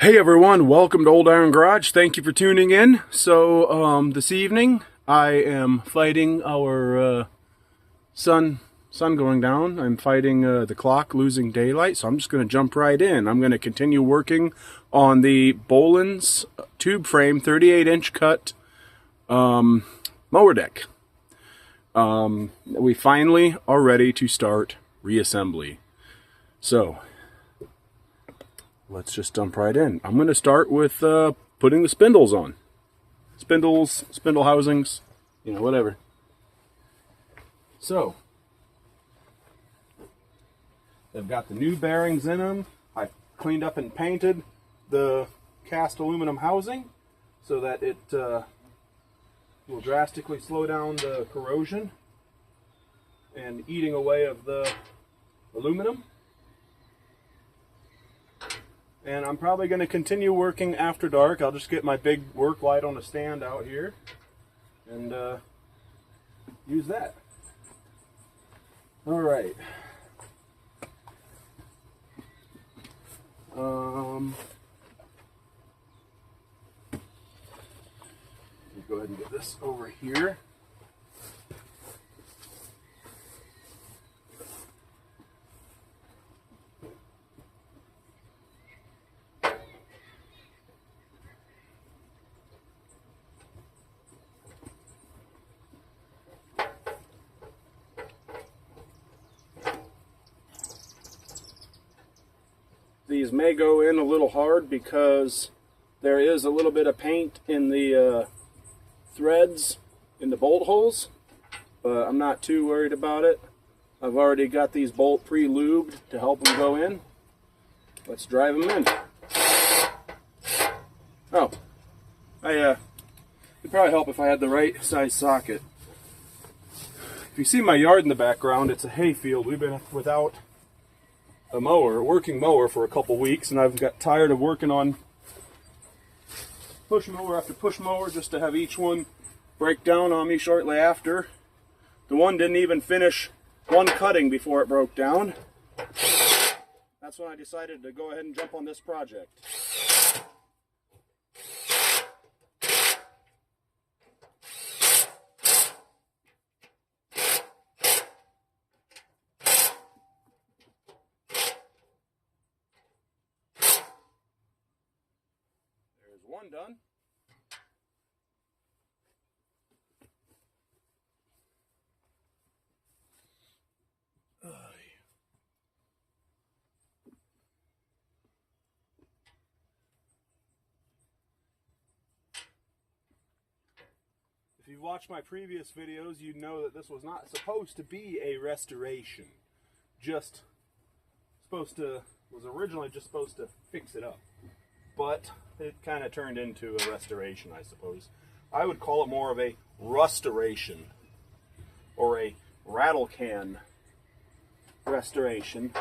Hey everyone, welcome to Old Iron Garage. Thank you for tuning in. So this evening I am fighting our sun going down. I'm fighting the clock losing daylight, so I'm just going to jump right in. I'm going to continue working on the Bolens tube frame 38-inch cut mower deck. We finally are ready to start reassembly. So let's just jump right in. I'm going to start with putting the spindles on. Spindles, spindle housings, whatever. So, they've got the new bearings in them. I cleaned up and painted the cast aluminum housing so that it will drastically slow down the corrosion and eating away of the aluminum. And I'm probably going to continue working after dark. I'll just get my big work light on a stand out here and use that. All right. Let me go ahead and get this over here. These may go in a little hard because there is a little bit of paint in the threads in the bolt holes, but I'm not too worried about it. I've already got these bolts pre-lubed to help them go in. Let's drive them in. Oh, it'd probably help if I had the right size socket. If you see my yard in the background, it's a hay field. We've been without a working mower for a couple weeks, and I've got tired of working on push mower after push mower just to have each one break down on me shortly after. The one didn't even finish one cutting before it broke down. That's when I decided to go ahead and jump on this project. One done. If you've watched my previous videos, you know that this was not supposed to be a restoration. Was originally just supposed to fix it up. But it kind of turned into a restoration, I suppose. I would call it more of a rustoration or a rattle can restoration,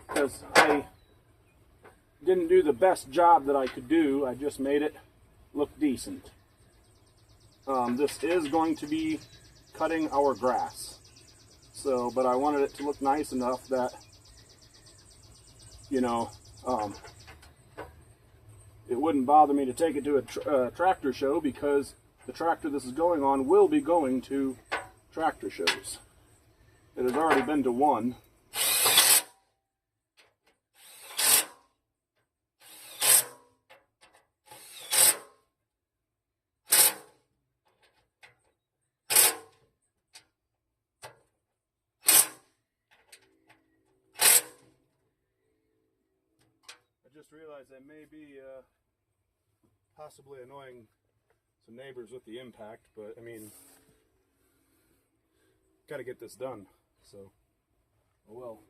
because I didn't do the best job that I could do. I just made it look decent. This is going to be cutting our grass, but I wanted it to look nice enough that it wouldn't bother me to take it to a tractor show, because the tractor this is going on will be going to tractor shows. It has already been to one. I just realized I may be possibly annoying some neighbors with the impact, but I mean, got to get this done, so oh well.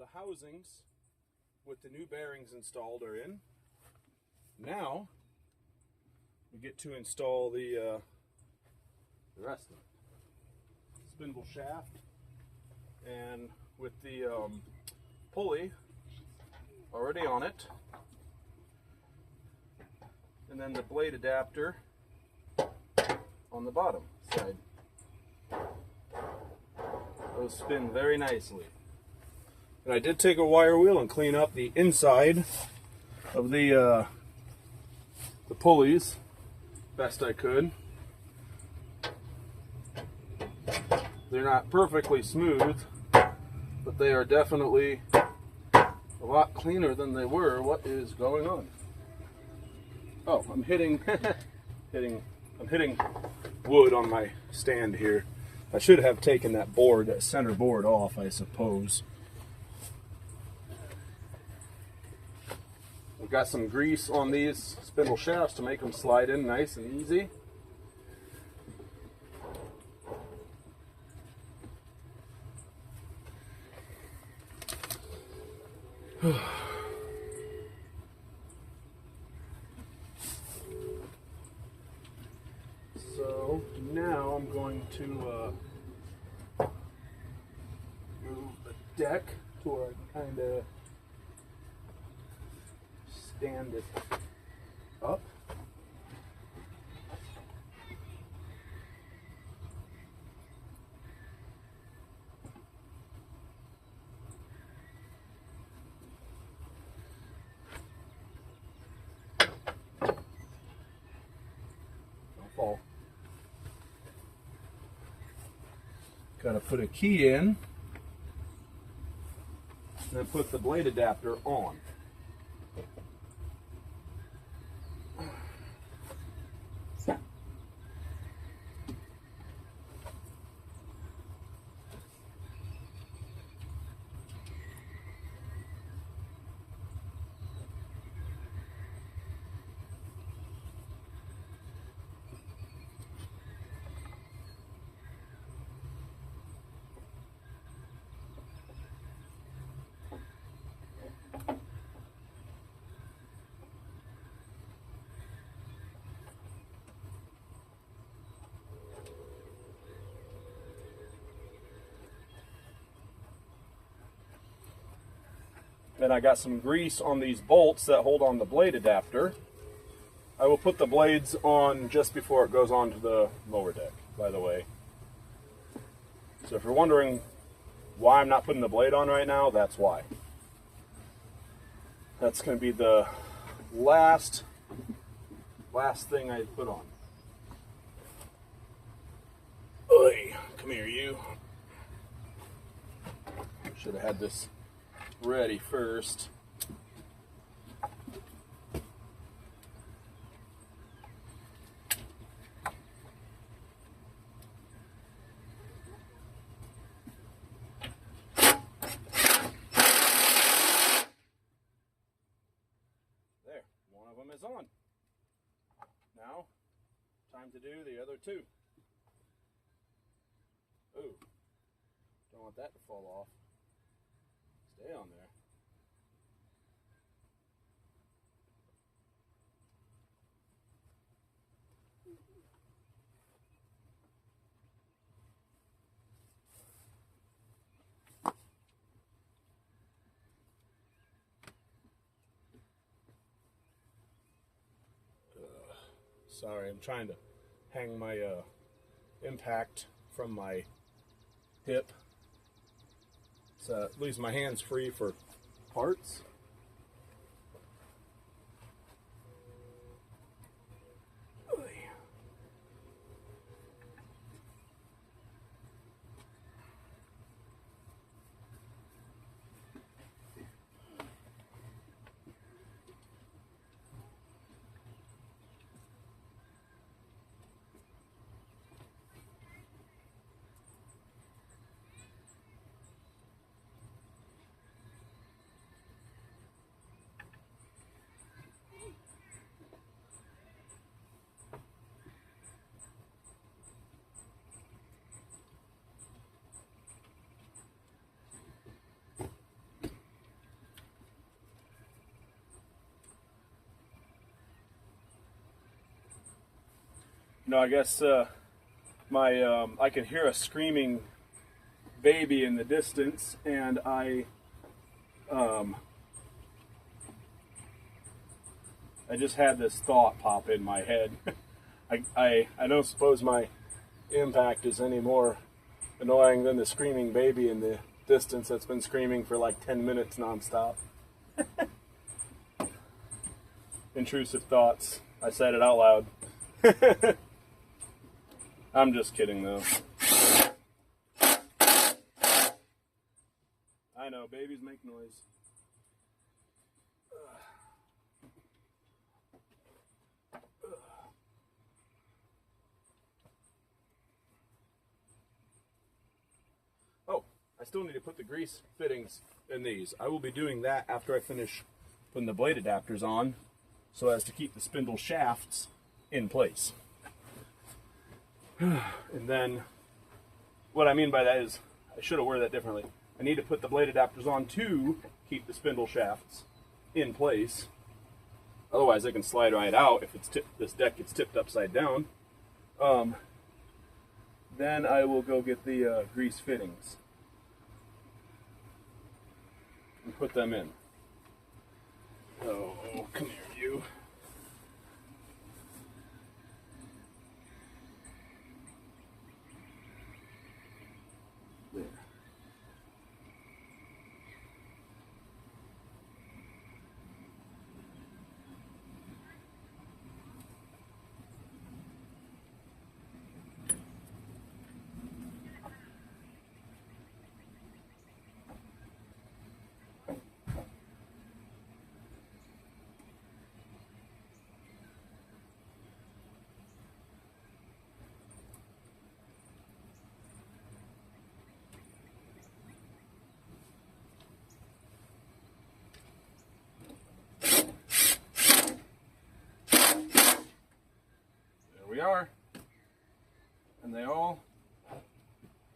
the housings with the new bearings installed are in. Now we get to install the rest of it. Spindle shaft, and with the pulley already on it, and then the blade adapter on the bottom side. Those spin very nicely. And I did take a wire wheel and clean up the inside of the pulleys best I could. They're not perfectly smooth, but they are definitely a lot cleaner than they were. What is going on? Oh, I'm hitting I'm hitting wood on my stand here. I should have taken that board, that center board off, I suppose. We've got some grease on these spindle shafts to make them slide in nice and easy. So now I'm going to move the deck to where I can kind of stand it up. Don't fall. Got to put a key in, and then put the blade adapter on. Then I got some grease on these bolts that hold on the blade adapter. I will put the blades on just before it goes onto the mower deck, by the way. So if you're wondering why I'm not putting the blade on right now, that's why. That's going to be the last thing I put on. Oi, come here, you. Should have had this ready first. There, one of them is on. Now, time to do the other two. Ooh, don't want that to fall off. Stay on there. Sorry, I'm trying to hang my impact from my hip. So it leaves my hands free for parts. No, I guess I can hear a screaming baby in the distance, and I just had this thought pop in my head. I don't suppose my impact is any more annoying than the screaming baby in the distance that's been screaming for like 10 minutes nonstop. Intrusive thoughts. I said it out loud. I'm just kidding though. I know, babies make noise. Oh, I still need to put the grease fittings in these. I will be doing that after I finish putting the blade adapters on, so as to keep the spindle shafts in place. And then, what I mean by that is, I should have worded that differently. I need to put the blade adapters on to keep the spindle shafts in place. Otherwise, they can slide right out if this deck gets tipped upside down. Then I will go get the grease fittings and put them in. Oh, come here, you. There. We are, and they all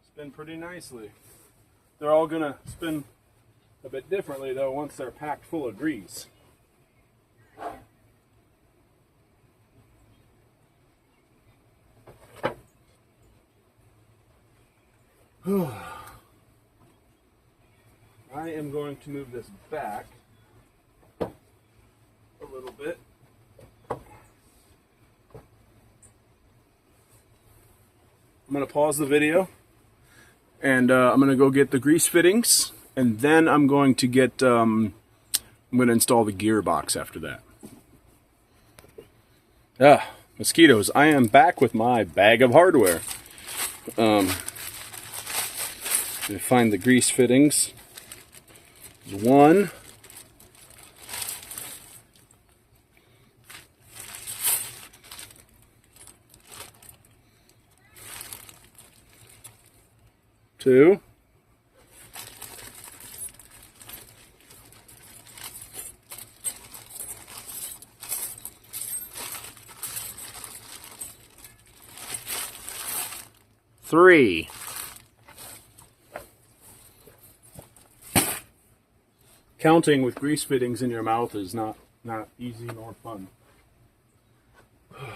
spin pretty nicely. They're all gonna spin a bit differently though once they're packed full of grease. I am going to move this back a little bit. I'm going to pause the video, and I'm going to go get the grease fittings, and then I'm going to get, I'm going to install the gearbox after that. Mosquitoes. I am back with my bag of hardware. To find the grease fittings. There's one. Two. Three. Counting with grease fittings in your mouth is not easy nor fun. I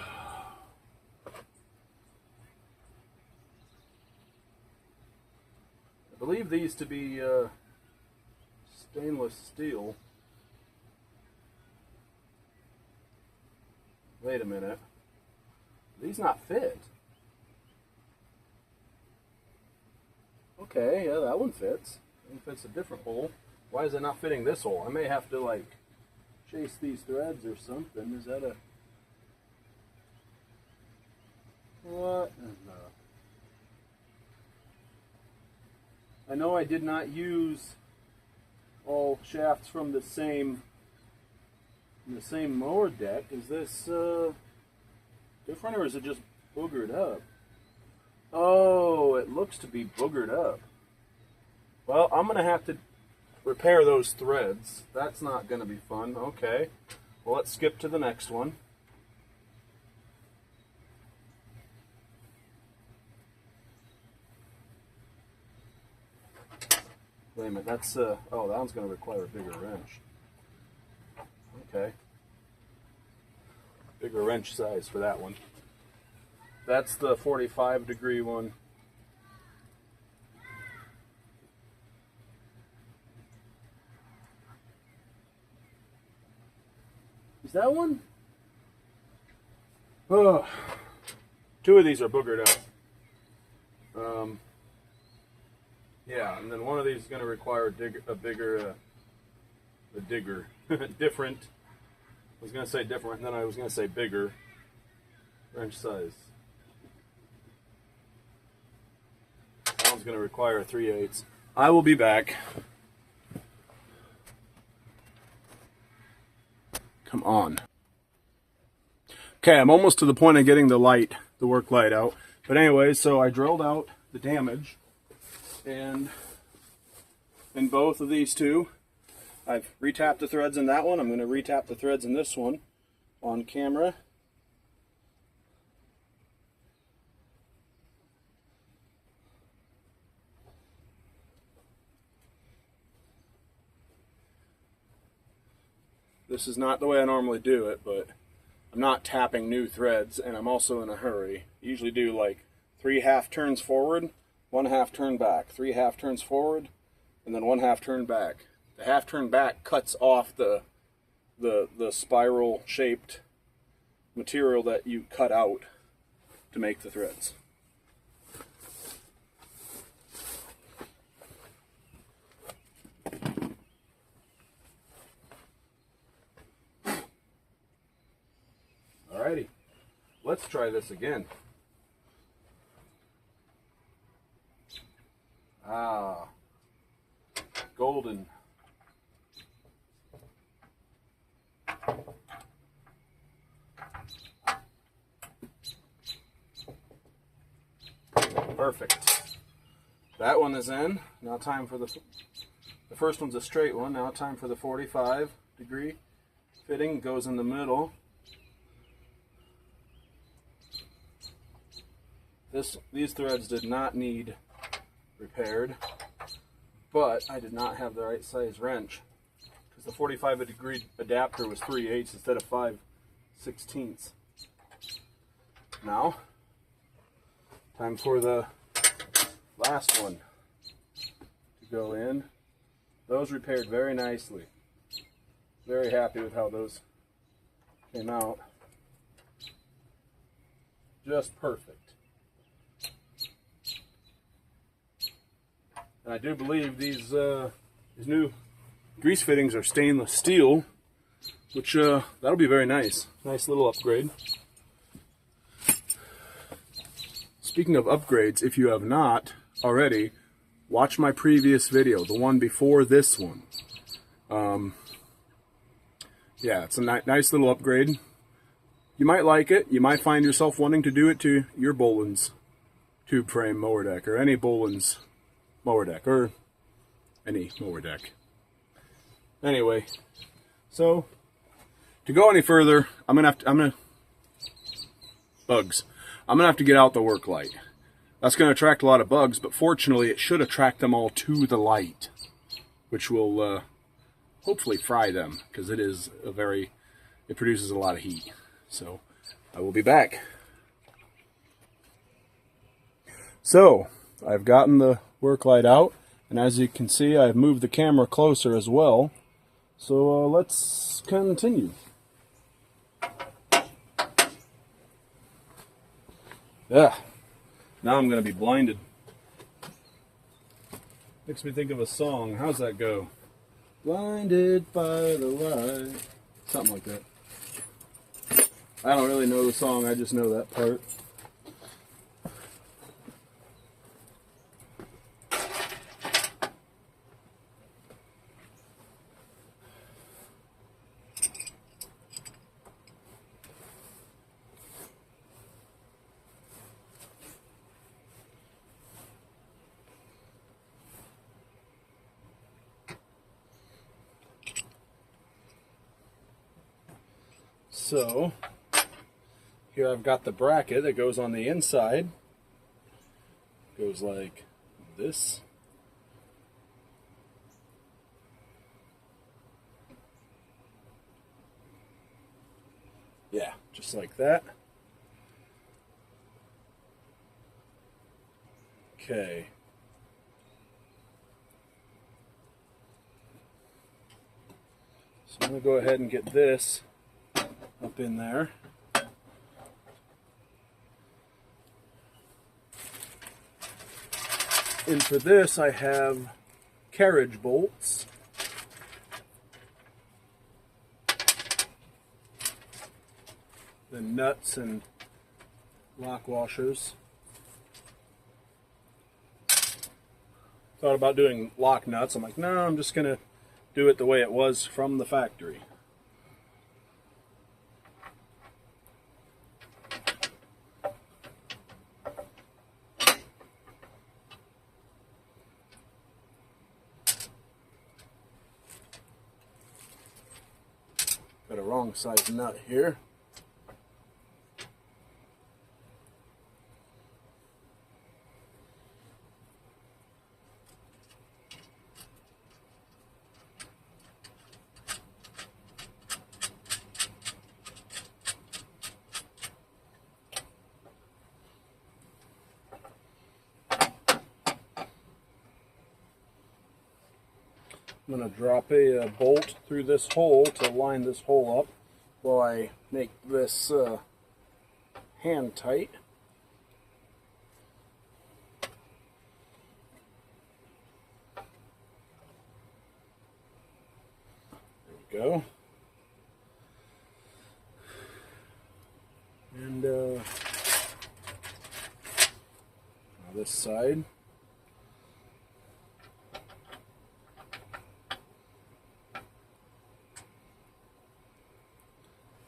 believe these to be stainless steel. Wait a minute. These not fit. Okay, yeah, that one fits. It fits a different hole. Why is it not fitting this hole? I may have to like chase these threads or something. Is that a... What in the... I know I did not use all shafts from the same mower deck. Is this different, or is it just boogered up? Oh, it looks to be boogered up. Well, I'm going to have to repair those threads. That's not going to be fun. Okay. Well, let's skip to the next one. Wait a minute, that's, oh, that one's going to require a bigger wrench. Okay. Bigger wrench size for that one. That's the 45-degree one. Is that one? Oh, two of these are boogered out. Yeah, and then one of these is going to require a bigger digger. Different. I was going to say different, and then I was going to say bigger. Wrench size. That one's going to require a 3/8. I will be back. Come on. Okay, I'm almost to the point of getting the work light out. But anyway, so I drilled out the damage, and in both of these two, I've retapped the threads in that one. I'm going to retap the threads in this one on camera. This is not the way I normally do it, but I'm not tapping new threads, and I'm also in a hurry. I usually do like 3 half turns forward, 1 half turn back, 3 half turns forward, and then 1 half turn back. The half turn back cuts off the spiral shaped material that you cut out to make the threads. Alrighty, let's try this again. Ah, golden. Perfect. That one is in. Now time for the first one's a straight one. Now time for the 45-degree fitting. Goes in the middle. These threads did not need repaired, but I did not have the right size wrench because the 45-degree adapter was 3/8 instead of 5/16. Now, time for the last one to go in. Those repaired very nicely. Very happy with how those came out. Just perfect. And I do believe these new grease fittings are stainless steel, which that'll be very nice. Nice little upgrade. Speaking of upgrades, if you have not already, watch my previous video, the one before this one. Yeah, it's a nice little upgrade. You might like it. You might find yourself wanting to do it to your Bolens tube frame mower deck, or any Bolens mower deck, or any mower deck. Anyway, so to go any further, I'm gonna have to get out the work light. That's gonna attract a lot of bugs, but fortunately it should attract them all to the light, which will hopefully fry them, because it produces a lot of heat. So I will be back. So I've gotten the work light out, and as you can see, I've moved the camera closer as well. So let's continue. Yeah, now I'm going to be blinded. Makes me think of a song. How's that go? Blinded by the light. Something like that. I don't really know the song, I just know that part. So, here I've got the bracket that goes on the inside. Goes like this. Yeah, just like that. Okay. So I'm going to go ahead and get this up in there. And for this I have carriage bolts. The nuts and lock washers. Thought about doing lock nuts. I'm like, no, I'm just going to do it the way it was from the factory. Got a wrong size nut here. I'm going to drop a bolt through this hole to line this hole up while I make this hand tight. There we go. And now this side.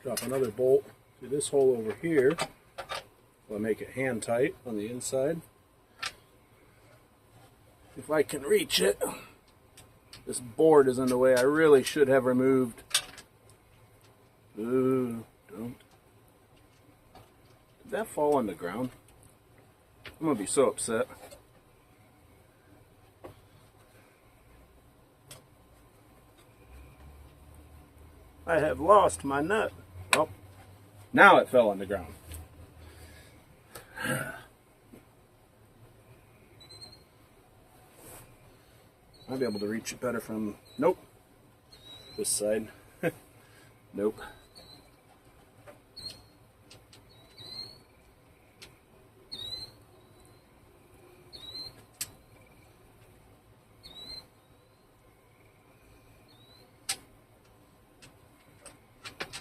Drop another bolt through this hole over here. I'll make it hand tight on the inside. If I can reach it. This board is in the way. I really should have removed. Ooh, don't. Did that fall on the ground? I'm going to be so upset. I have lost my nut. Oh, now it fell on the ground. I'll be able to reach it better from, nope, this side. Nope.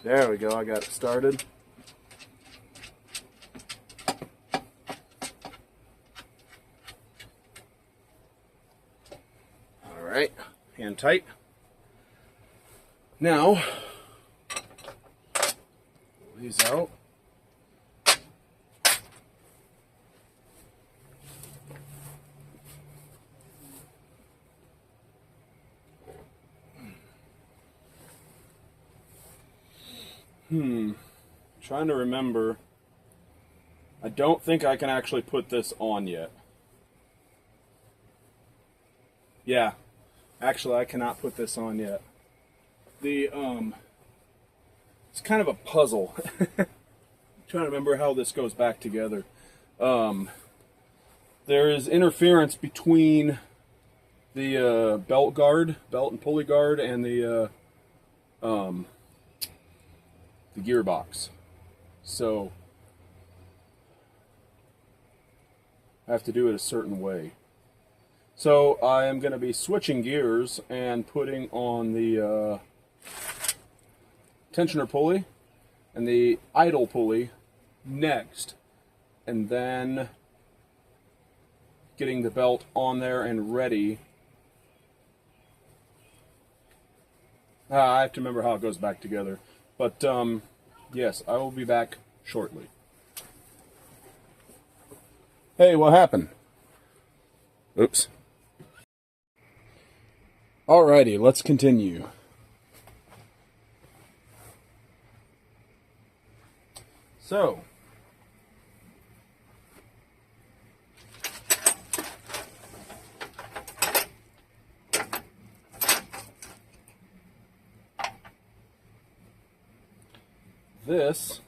There we go, I got it started. Alright, hand tight. Now, pull these out. Trying to remember. I don't think I can actually put this on yet. Yeah, actually I cannot put this on yet. The it's kind of a puzzle. I'm trying to remember how this goes back together. There is interference between the belt and pulley guard, and the gearbox. So I have to do it a certain way. So I am going to be switching gears and putting on the tensioner pulley and the idle pulley next, and then getting the belt on there and ready. I have to remember how it goes back together. But yes, I will be back shortly. Hey, what happened? Oops. Alrighty, let's continue. So, this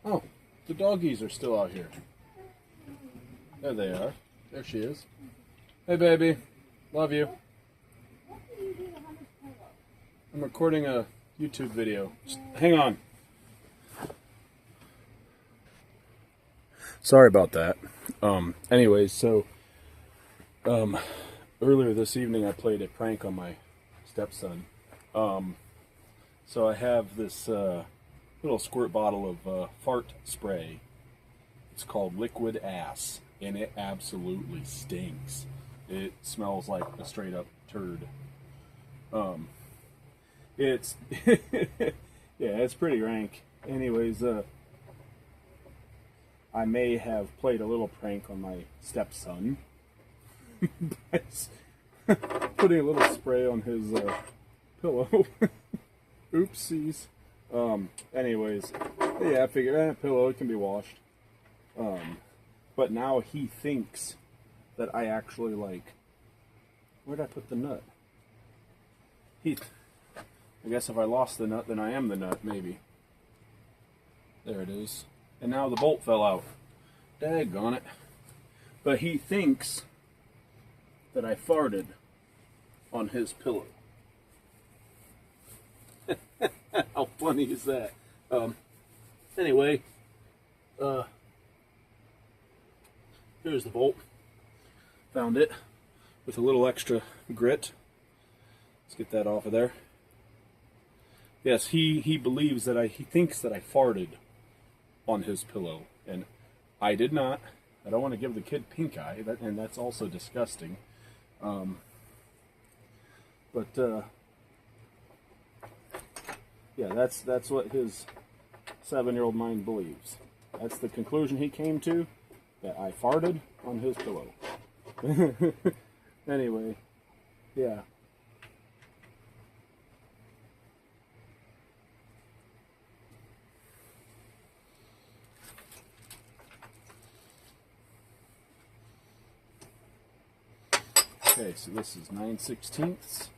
Oh, the doggies are still out here. There they are. There she is. Hey, baby. Love you. I'm recording a YouTube video. Just hang on. Sorry about that. Anyways, so earlier this evening I played a prank on my stepson. So I have this little squirt bottle of fart spray. It's called Liquid Ass, and it absolutely stinks. It smells like a straight up turd. It's yeah, it's pretty rank. Anyways, I may have played a little prank on my stepson by putting a little spray on his pillow. Oopsies. Anyways, yeah, I figured pillow, it can be washed. But now he thinks that I actually, like, where'd I put the nut? I guess if I lost the nut, then I am the nut, maybe. There it is. And now the bolt fell out. Daggone it. But he thinks that I farted on his pillow. How funny is that? Anyway, here's the bolt. Found it with a little extra grit. Let's get that off of there. Yes, he believes that he thinks that I farted on his pillow, and I did not. I don't want to give the kid pink eye, and that's also disgusting. Yeah, that's what his 7-year-old mind believes. That's the conclusion he came to, that I farted on his pillow. Anyway, yeah. Okay, so this is 9/16.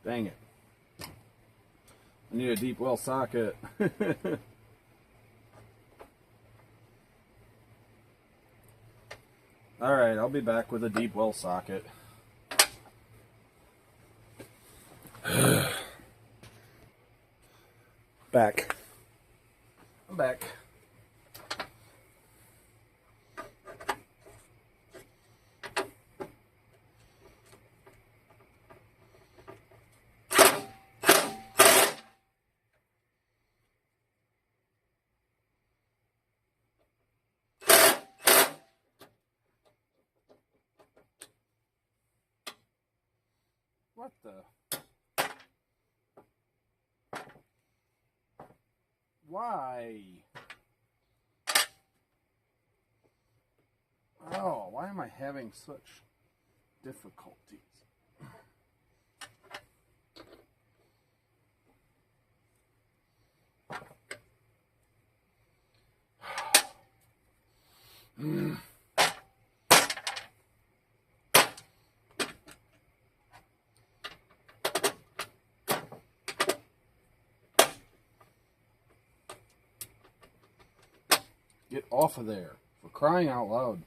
Dang it. I need a deep well socket. Alright, I'll be back with a deep well socket. Back. I'm back. What the? Why? Oh, why am I having such difficulties? Get off of there, for crying out loud.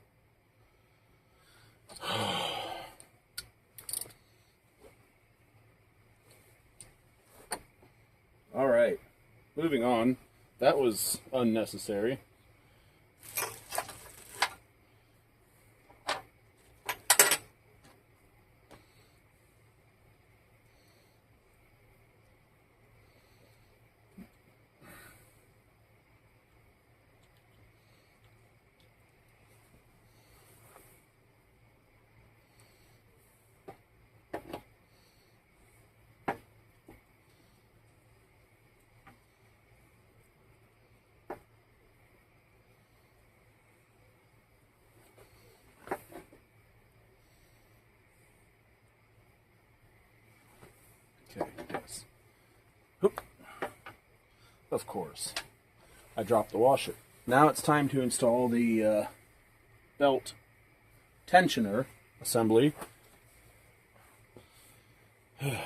All right, moving on. That was unnecessary. of course, I dropped the washer. Now it's time to install the belt tensioner assembly. I'm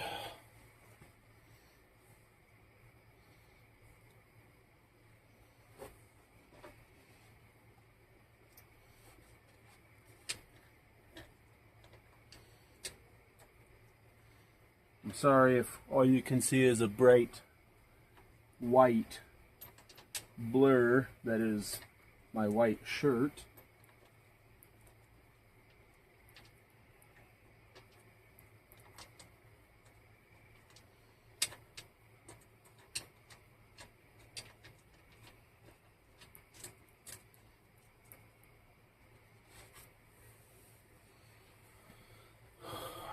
sorry if all you can see is a bright white blur. That is my white shirt.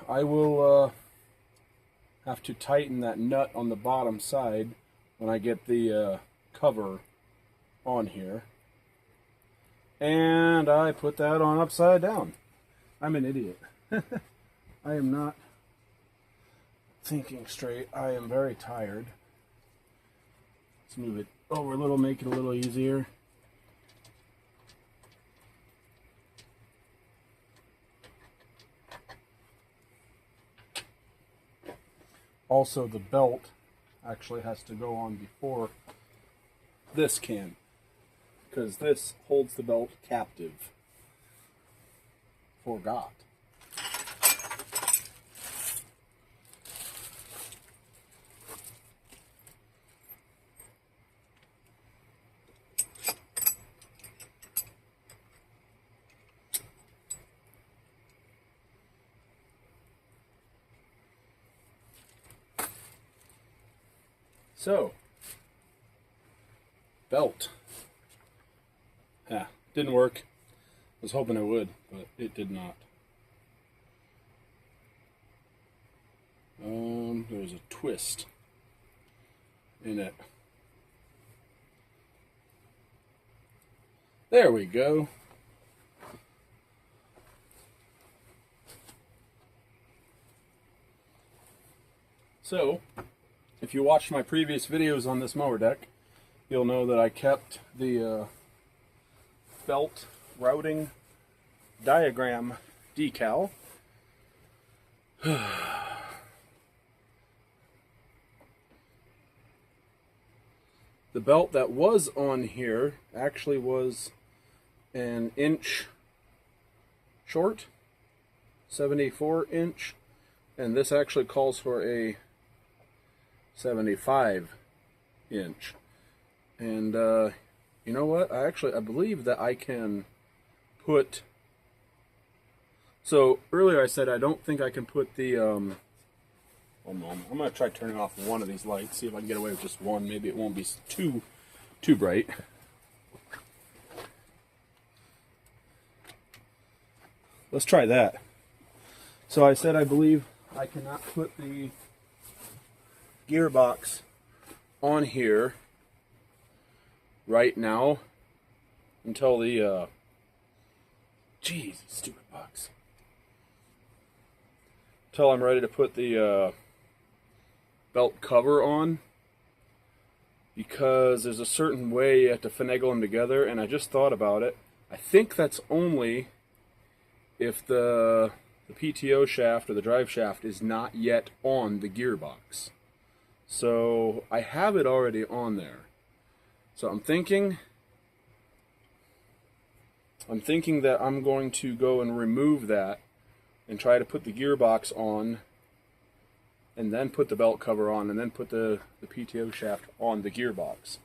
I will have to tighten that nut on the bottom side when I get the cover on here. And I put that on upside down. I'm an idiot. I am not thinking straight. I am very tired. Let's move it over a little, make it a little easier. Also, the belt actually has to go on before this can, because this holds the belt captive. Forgot. So, belt. Yeah, didn't work. I was hoping it would, but it did not. There's a twist in it. There we go. So, if you watched my previous videos on this mower deck, you'll know that I kept the belt routing diagram decal. The belt that was on here actually was an inch short, 74 inch, and this actually calls for a 75 inch. And you know what, I believe that I can put, so earlier I said I don't think I can put the one moment, I'm going to try turning off one of these lights, see if I can get away with just one. Maybe it won't be too bright. Let's try that. So I said I believe I cannot put the gearbox on here right now until the jeez, stupid box, until I'm ready to put the belt cover on, because there's a certain way you have to finagle them together, and I just thought about it. I think that's only if the PTO shaft or the drive shaft is not yet on the gearbox. So I have it already on there. So I'm thinking that I'm going to go and remove that and try to put the gearbox on, and then put the belt cover on, and then put the PTO shaft on the gearbox.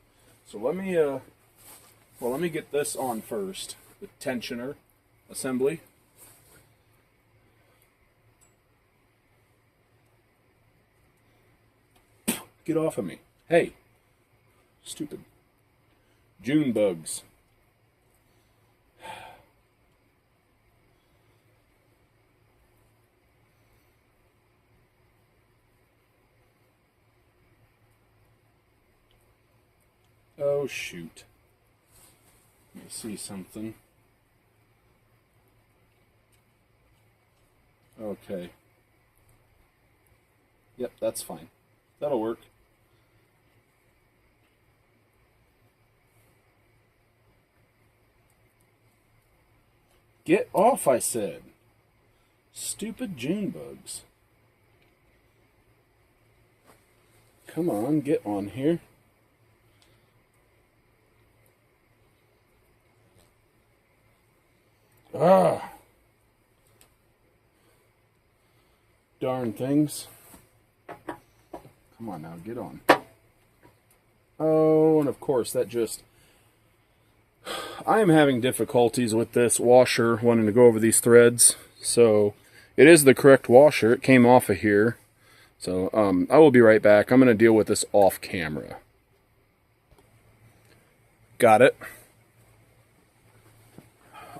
So let me get this on first, the tensioner assembly. Get off of me. Hey, stupid June bugs. Oh, shoot. Let me see something. Okay. Yep, that's fine. That'll work. Get off, I said. Stupid June bugs. Come on, get on here. Ah! Darn things. Come on now, get on. Oh, and of course, that just... I am having difficulties with this washer, wanting to go over these threads. So, it is the correct washer. It came off of here. So, I will be right back. I'm going to deal with this off camera. Got it.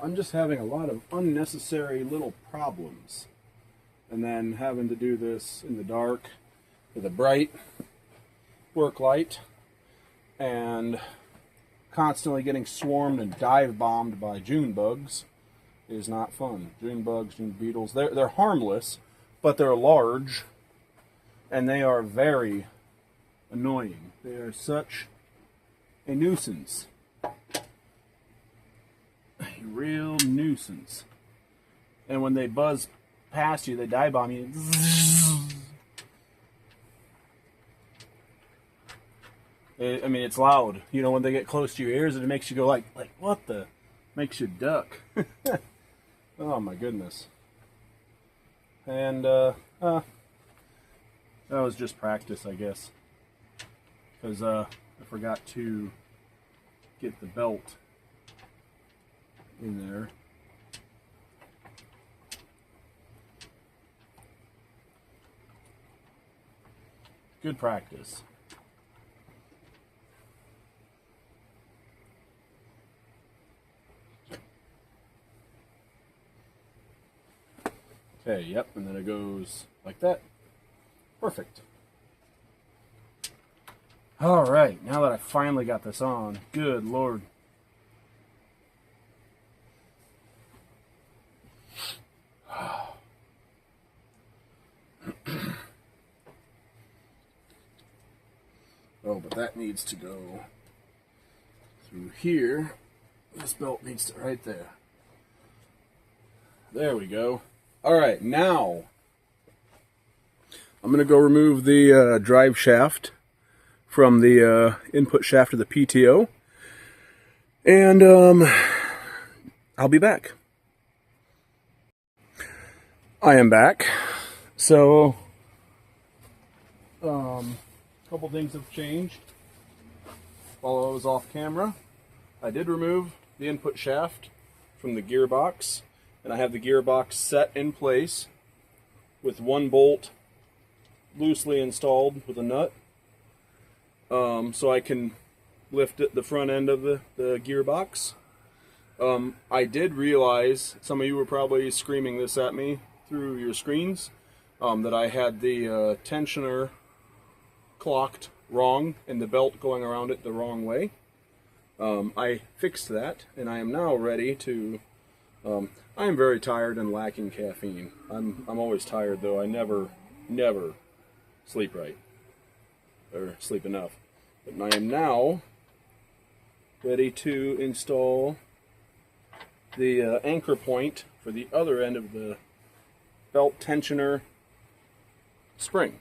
I'm just having a lot of unnecessary little problems. And then having to do this in the dark with a bright work light. And constantly getting swarmed and dive bombed by June bugs is not fun. June bugs, June beetles, they're harmless, but they're large. And they are very annoying. They are such a nuisance. A real nuisance. And when they buzz past you, they dive bomb you. I mean, it's loud. You know, when they get close to your ears, it makes you go like what the? Makes you duck. Oh my goodness. And that was just practice, I guess. Because I forgot to get the belt in there. Good practice. Okay, yep, and then it goes like that. Perfect. All right, now that I finally got this on, good Lord. Oh, but that needs to go through here. This belt needs to right there. There we go. All right, now I'm going to go remove the drive shaft from the input shaft of the PTO, and I'll be back. I am back. So, a couple things have changed while I was off camera. I did remove the input shaft from the gearbox, and I have the gearbox set in place with one bolt loosely installed with a nut, so I can lift the front end of the gearbox. I did realize, some of you were probably screaming this at me through your screens, that I had the tensioner clocked wrong and the belt going around it the wrong way. I fixed that, and I am now ready to... I am very tired and lacking caffeine. I'm always tired, though. I never sleep right or sleep enough. But I am now ready to install the anchor point for the other end of the belt tensioner spring.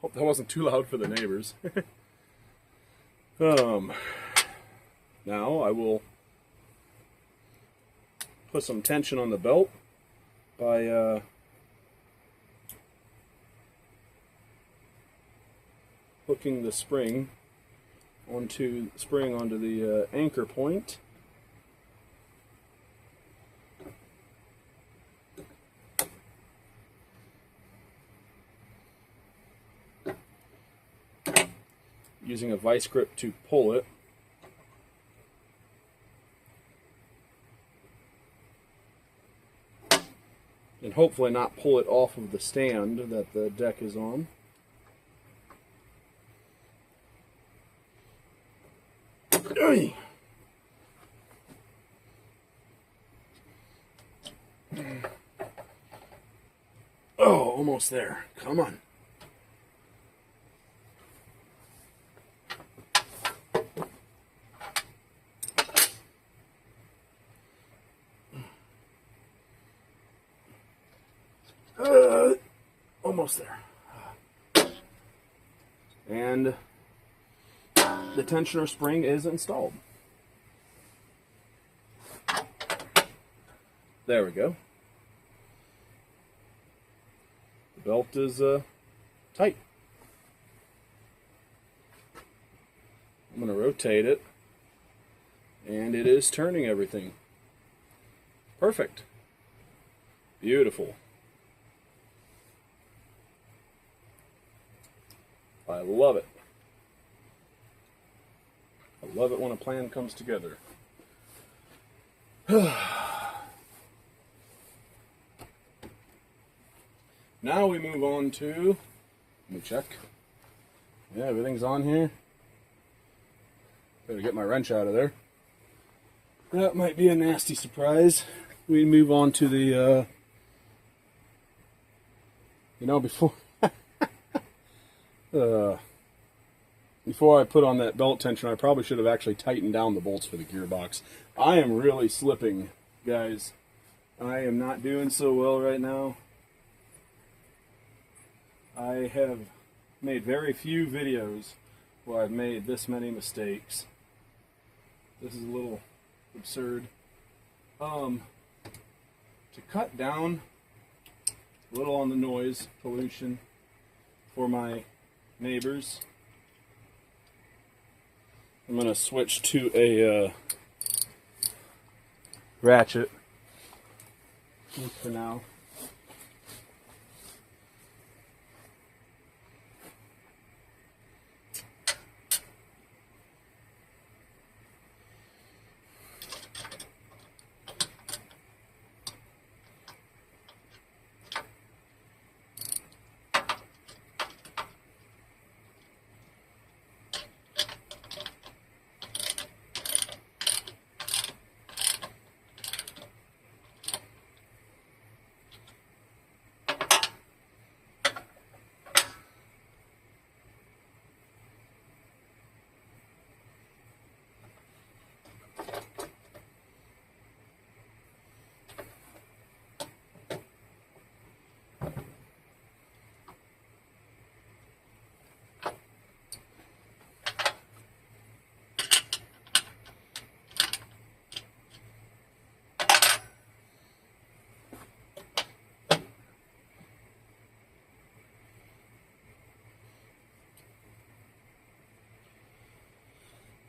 Hope that wasn't too loud for the neighbors. Now I will put some tension on the belt by hooking the spring onto the anchor point. Using a vice grip to pull it. and hopefully not pull it off of the stand that the deck is on. Oh, almost there. Come on. Almost there. And the tensioner spring is installed. There we go. The belt is tight. I'm going to rotate it, and it is turning everything. Perfect. Beautiful. I love it. I love it when a plan comes together. Now we move on to, let me check. Yeah, everything's on here. Better get my wrench out of there. That might be a nasty surprise. We move on to the, before I put on that belt tension, I probably should have actually tightened down the bolts for the gearbox. I am really slipping, guys. I am not doing so well right now. I have made very few videos where I've made this many mistakes. This is a little absurd. To cut down a little on the noise pollution for my neighbors, I'm going to switch to a ratchet for now.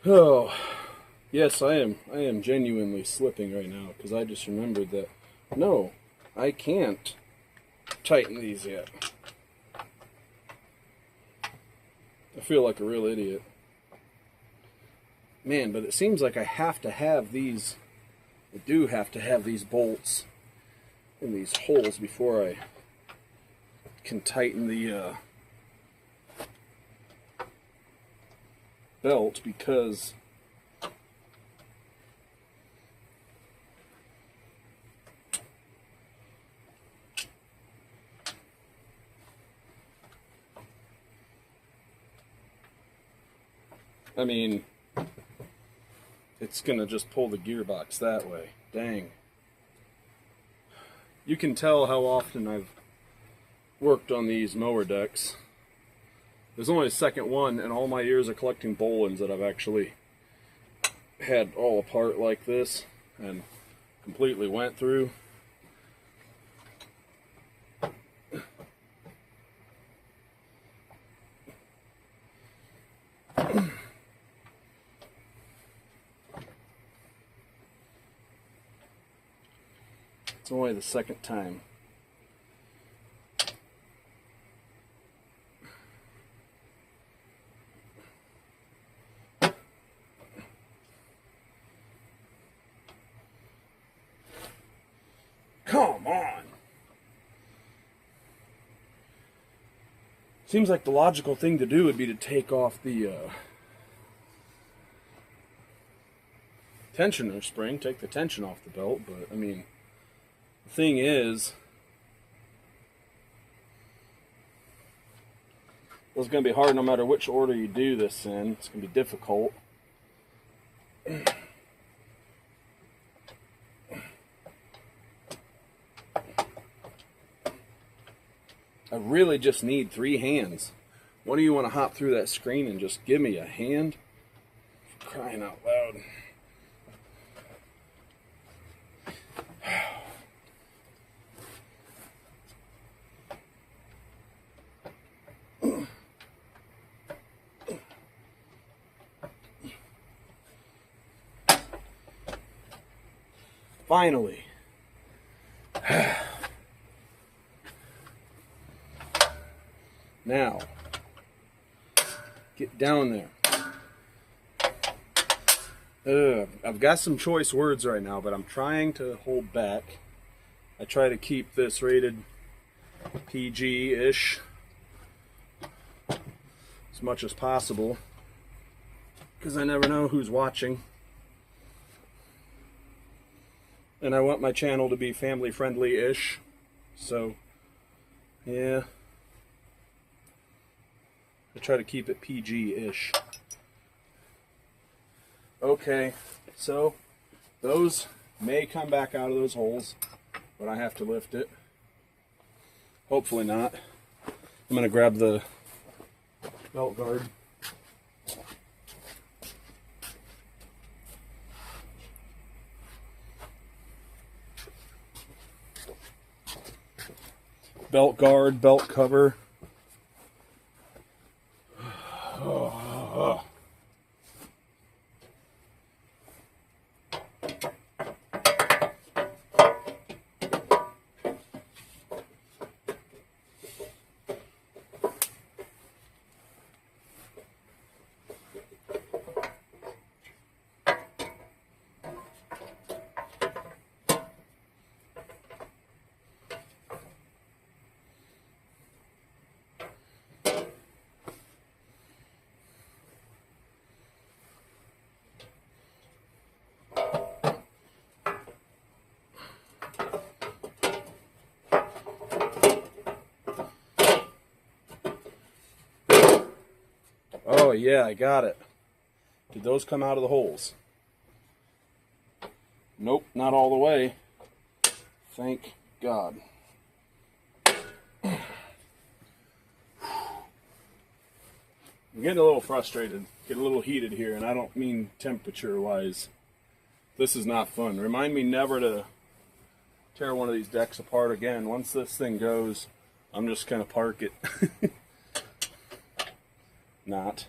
Oh, yes, I am genuinely slipping right now because I just remembered that, no, I can't tighten these yet. I feel like a real idiot. Man, but it seems like I have to have these, I do have to have these bolts in these holes before I can tighten the belt, because I mean, it's gonna just pull the gearbox that way. Dang. You can tell how often I've worked on these mower decks. There's only a second one in all my years of collecting Bolens that I've actually had all apart like this and completely went through. It's only the second time. Come on! Seems like the logical thing to do would be to take off the tensioner spring, take the tension off the belt, but I mean, the thing is, it's going to be hard no matter which order you do this in. It's going to be difficult. I really just need 3 hands. What do you want to hop through that screen and just give me a hand? For crying out loud. Finally. Now, get down there. I've got some choice words right now, but I'm trying to hold back. I try to keep this rated PG-ish as much as possible, because I never know who's watching. And I want my channel to be family friendly-ish. So, yeah. I try to keep it PG-ish. Okay, so those may come back out of those holes, but I have to lift it. Hopefully not. I'm going to grab the belt guard. Belt guard, belt cover. Oh yeah, I got it. Did those come out of the holes? Nope, not all the way. Thank God. I'm getting a little frustrated, get a little heated here, and I don't mean temperature-wise. This is not fun. Remind me never to tear one of these decks apart again. Once this thing goes, I'm just going to park it. Not.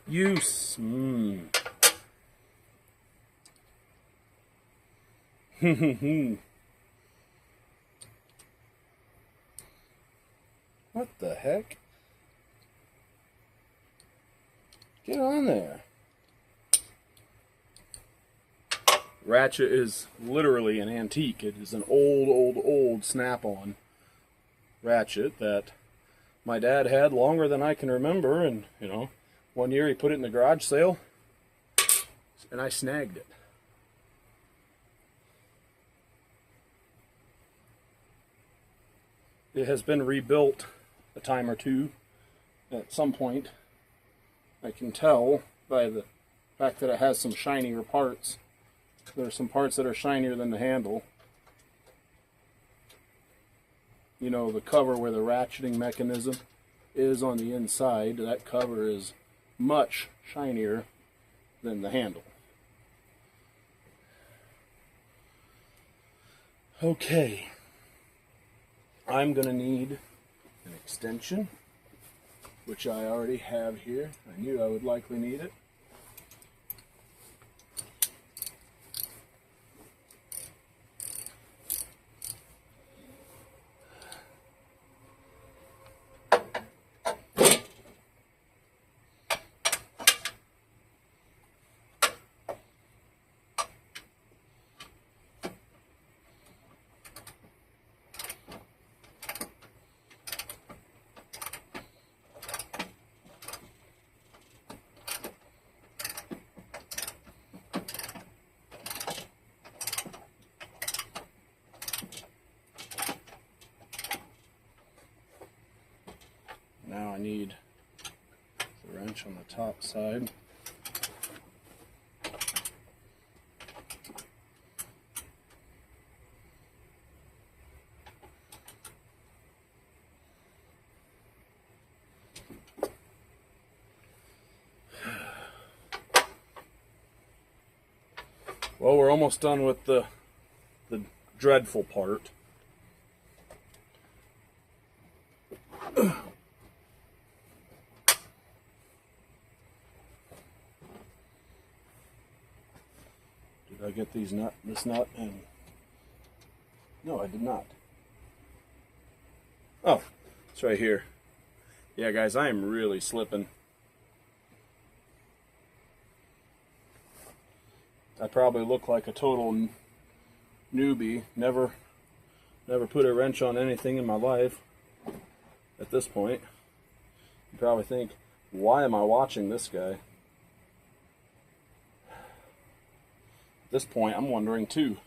Use. What the heck? Get on there. Ratchet is literally an antique. It is an old snap-on ratchet that my dad had longer than I can remember, and you know, one year he put it in the garage sale and I snagged it. It has been rebuilt a time or two at some point. I can tell by the fact that it has some shinier parts. There are some parts that are shinier than the handle. You know, the cover where the ratcheting mechanism is on the inside, that cover is much shinier than the handle. Okay. I'm going to need an extension, which I already have here. I knew I would likely need it. wrench on the top side. Well, we're almost done with the dreadful part. Did I get this nut and no, I did not. Oh, it's right here. Yeah, guys, I am really slipping. I probably look like a total newbie. Never put a wrench on anything in my life at this point. You probably think, why am I watching this guy? At this point, I'm wondering too.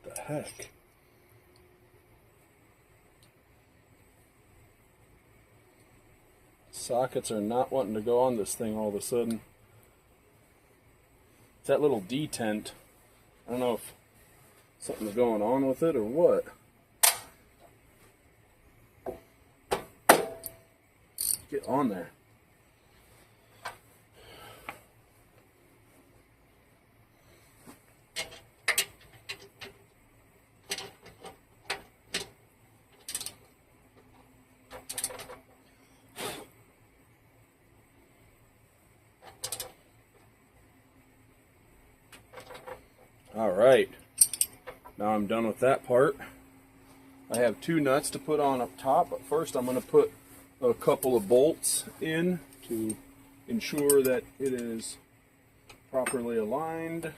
The heck? Sockets are not wanting to go on this thing all of a sudden. It's that little detent. I don't know if something's going on with it or what. Get on there. Alright, now I'm done with that part. I have two nuts to put on up top, but first I'm going to put a couple of bolts in to ensure that it is properly aligned.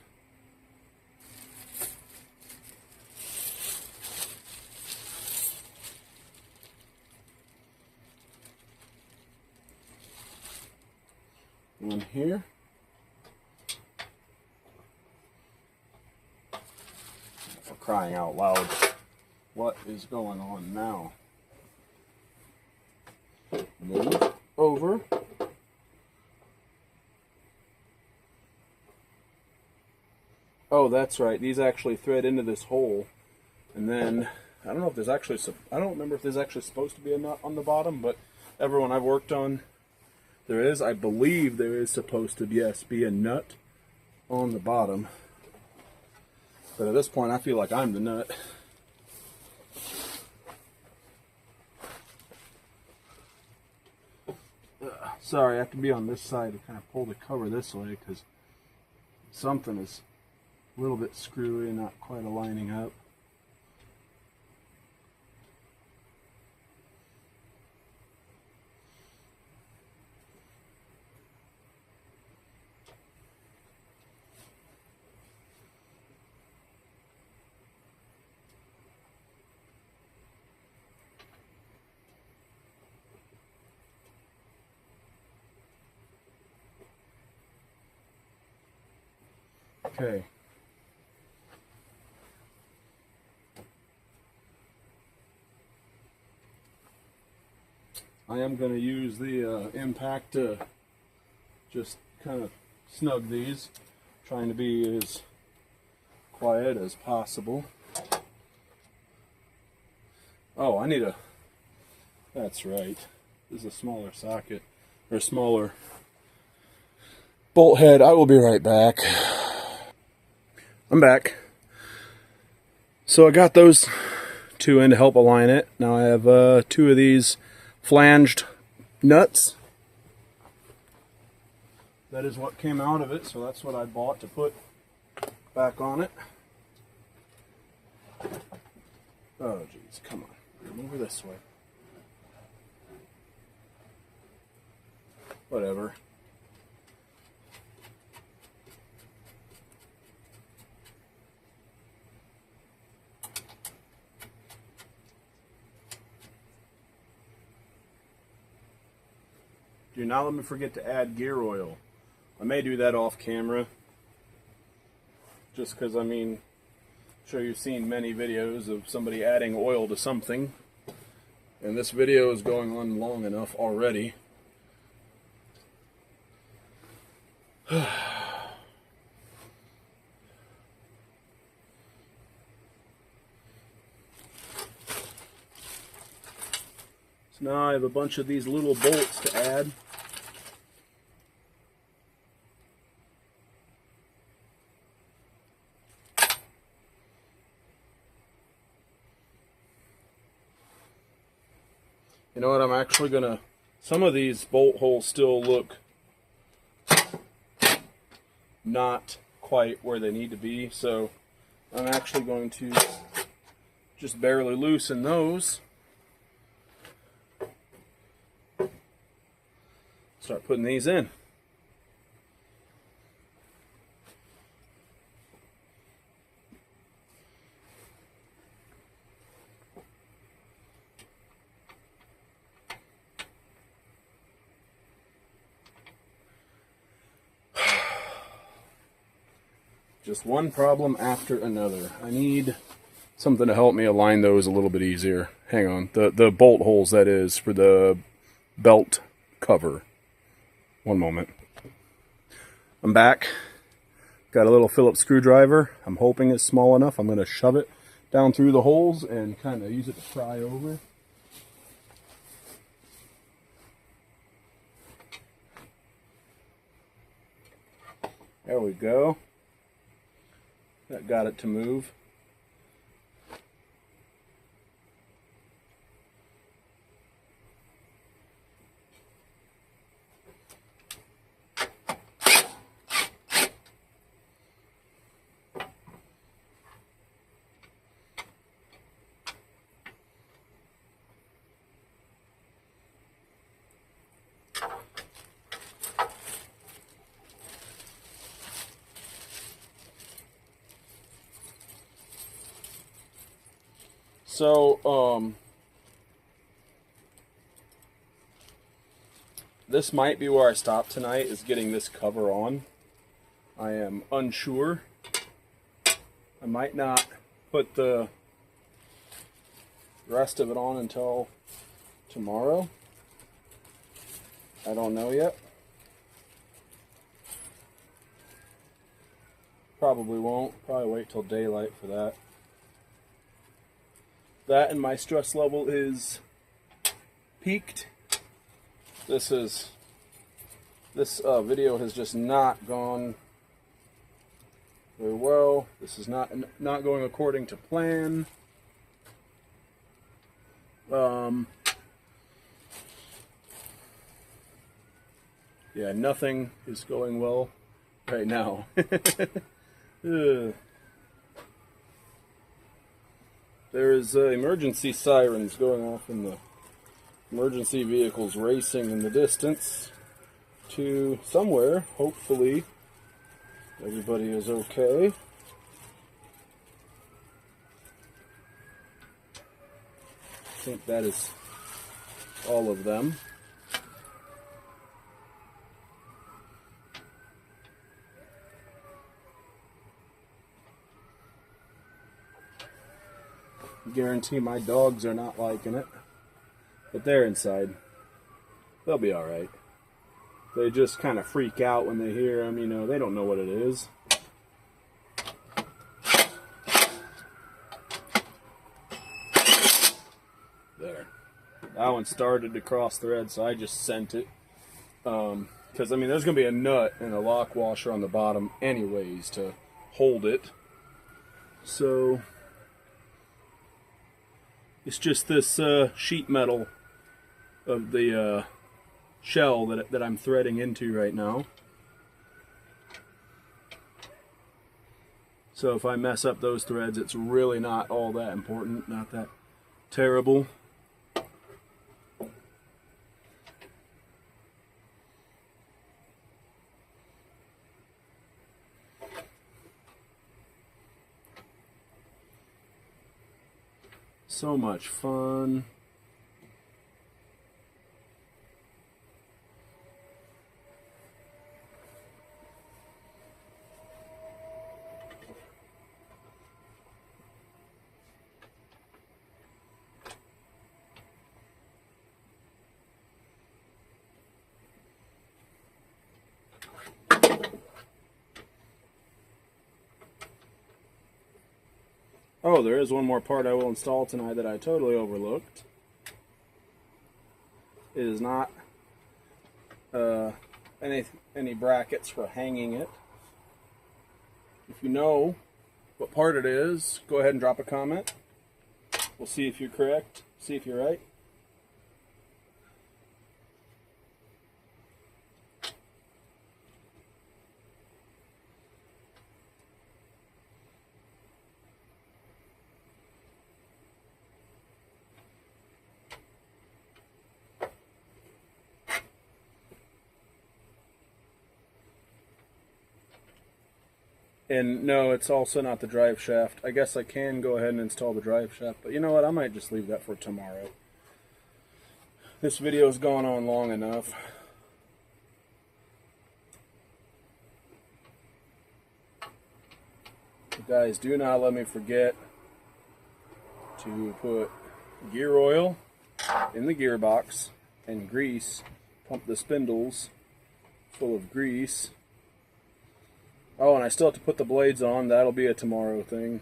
One here. For crying out loud, what is going on now? Move over. Oh, that's right. These actually thread into this hole, and then I don't know if there's actually I don't remember if there's actually supposed to be a nut on the bottom, but everyone I've worked on, there is. I believe there is supposed to, yes, be a nut on the bottom. But at this point, I feel like I'm the nut. Sorry, I have to be on this side to kind of pull the cover this way because something is a little bit screwy and not quite aligning up. Okay. I am going to use the impact to just kind of snug these, trying to be as quiet as possible. Oh, I need a, that's right, this is a smaller socket, or a smaller bolt head. I will be right back. I'm back. So I got those two in to help align it. Now I have two of these flanged nuts. that is what came out of it, so that's what I bought to put back on it. Oh geez, come on, come over this way. Whatever. Do not let me forget to add gear oil. I may do that off camera, just because, I mean, I'm sure you've seen many videos of somebody adding oil to something, and this video is going on long enough already. So now I have a bunch of these little bolts to add. You know what, I'm actually gonna, some of these bolt holes still look not quite where they need to be, so I'm actually going to just barely loosen those. Start putting these in. Just one problem after another. I need something to help me align those a little bit easier. Hang on. The bolt holes, that is, for the belt cover. One moment. I'm back. Got a little Phillips screwdriver. I'm hoping it's small enough. I'm going to shove it down through the holes and kind of use it to pry over. There we go. That got it to move. So, this might be where I stop tonight, is getting this cover on. I am unsure. I might not put the rest of it on until tomorrow. I don't know yet. Probably won't. Probably wait till daylight for that. That and my stress level is peaked. This video has just not gone very well. This is not going according to plan. Yeah, nothing is going well right now. There's emergency sirens going off in the emergency vehicles racing in the distance to somewhere. Hopefully everybody is okay. I think that is all of them. Guarantee my dogs are not liking it, but they're inside. They'll be all right. They just kind of freak out when they hear them. You know, they don't know what it is. There. That one started to cross thread, so I just sent it. Because, I mean, there's going to be a nut and a lock washer on the bottom anyways to hold it. So it's just this sheet metal of the shell that I'm threading into right now. So if I mess up those threads, it's really not all that important, not that terrible. So much fun. Oh, there is one more part I will install tonight that I totally overlooked. It is not any brackets for hanging it. If you know what part it is, go ahead and drop a comment. We'll see if you're correct, see if you're right. And no, it's also not the drive shaft. I guess I can go ahead and install the drive shaft, but you know what? I might just leave that for tomorrow. This video's gone on long enough. But guys, do not let me forget to put gear oil in the gearbox and grease. Pump the spindles full of grease. Oh, and I still have to put the blades on. That'll be a tomorrow thing.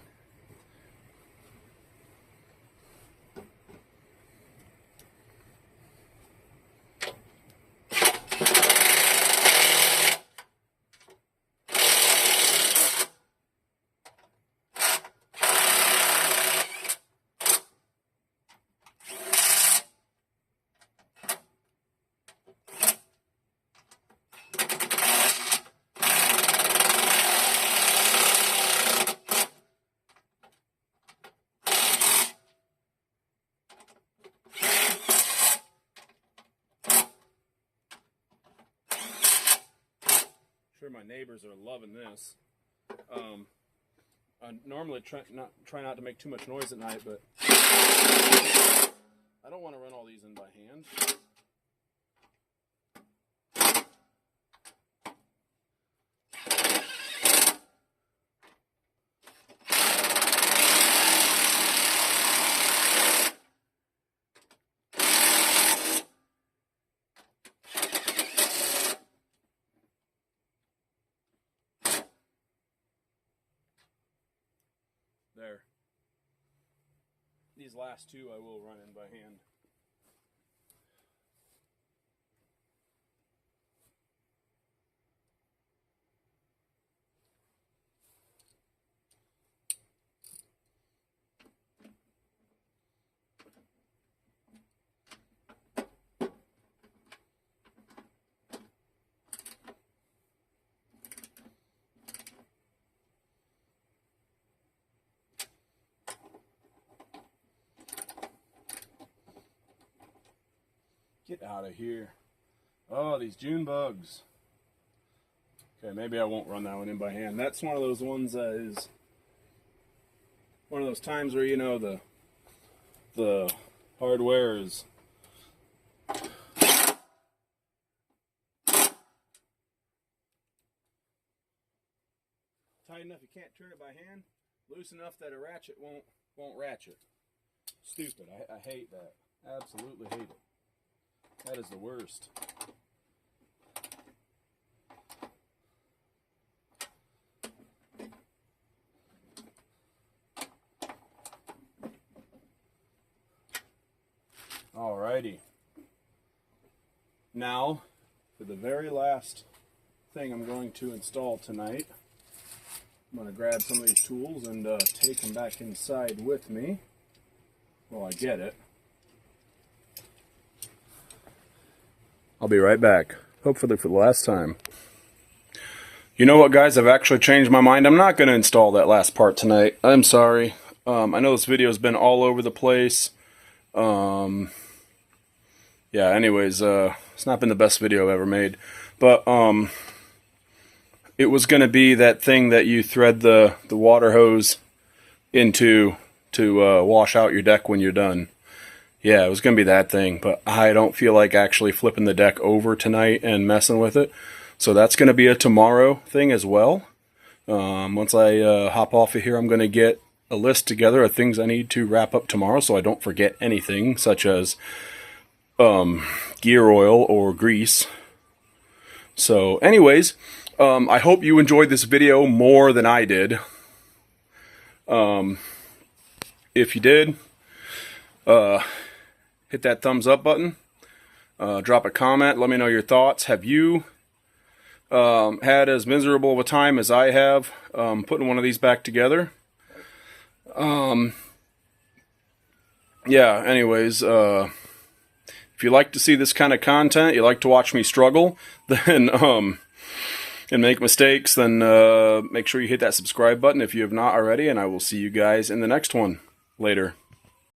Sure, my neighbors are loving this. I normally try not to make too much noise at night, but I don't want to run all these in by hand. There. These last two I will run in by hand. Get out of here. Oh, these June bugs. Okay, maybe I won't run that one in by hand. That's one of those ones that is one of those times where, you know, the hardware is tight enough you can't turn it by hand, loose enough that a ratchet won't ratchet. Stupid. I hate that. Absolutely hate it. That is the worst. Alrighty. Now, for the very last thing I'm going to install tonight, I'm going to grab some of these tools and take them back inside with me while I get it. I'll be right back, hopefully for the last time. You know what, guys? I've actually changed my mind. I'm not going to install that last part tonight. I'm sorry. I know this video has been all over the place. Yeah, anyways, it's not been the best video I've ever made. But it was going to be that thing that you thread the water hose into to wash out your deck when you're done. Yeah, it was going to be that thing, but I don't feel like actually flipping the deck over tonight and messing with it. So that's going to be a tomorrow thing as well. Once I hop off of here, I'm going to get a list together of things I need to wrap up tomorrow so I don't forget anything, such as gear oil or grease. So anyways, I hope you enjoyed this video more than I did. If you did, hit that thumbs up button. Drop a comment. Let me know your thoughts. Have you had as miserable of a time as I have putting one of these back together? Yeah, anyways, if you like to see this kind of content, you like to watch me struggle, then and make mistakes, then make sure you hit that subscribe button if you have not already, and I will see you guys in the next one. Later.